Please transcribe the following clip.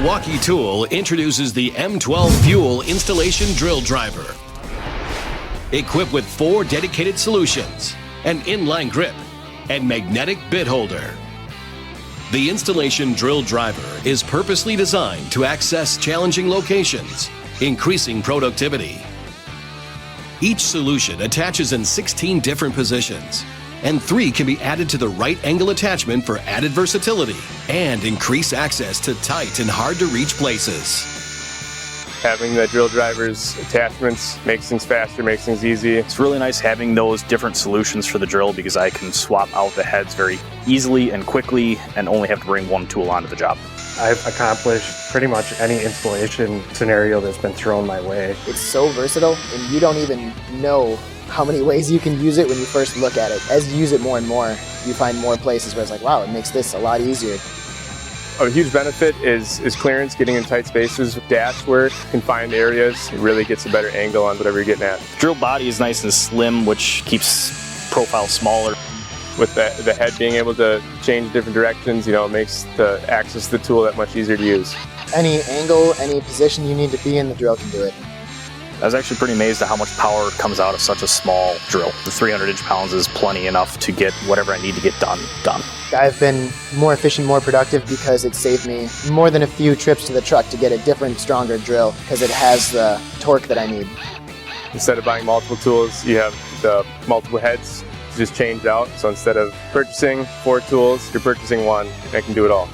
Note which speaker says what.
Speaker 1: Milwaukee Tool introduces the M12 Fuel Installation Drill Driver. Equipped with 4 dedicated solutions, an inline grip, and magnetic bit holder. The installation drill driver is purposely designed to access challenging locations, increasing productivity. Each solution attaches in 16 different positions, and 3 can be added to the right angle attachment for added versatility and increase access to tight and hard-to-reach places.
Speaker 2: Having the drill driver's attachments makes things faster, makes things easy.
Speaker 3: It's really nice having those different solutions for the drill because I can swap out the heads very easily and quickly and only have to bring one tool onto the job.
Speaker 4: I've accomplished pretty much any installation scenario that's been thrown my way.
Speaker 5: It's so versatile, and you don't even know how many ways you can use it when you first look at it. As you use it more and more, you find more places where it's like, wow, it makes this a lot easier.
Speaker 2: A huge benefit is clearance, getting in tight spaces. With dash work, confined areas, it really gets a better angle on whatever you're getting at.
Speaker 3: Drill body is nice and slim, which keeps profile smaller.
Speaker 2: With the head being able to change different directions, it makes the access to the tool that much easier to use.
Speaker 5: Any angle, any position you need to be in, the drill can do it.
Speaker 3: I was actually pretty amazed at how much power comes out of such a small drill. The 300 inch-pounds is plenty enough to get whatever I need to get done.
Speaker 5: I've been more efficient, more productive because it saved me more than a few trips to the truck to get a different, stronger drill because it has the torque that I need.
Speaker 2: Instead of buying multiple tools, you have the multiple heads just changed out. So instead of purchasing 4 tools, you're purchasing 1 that can do it all.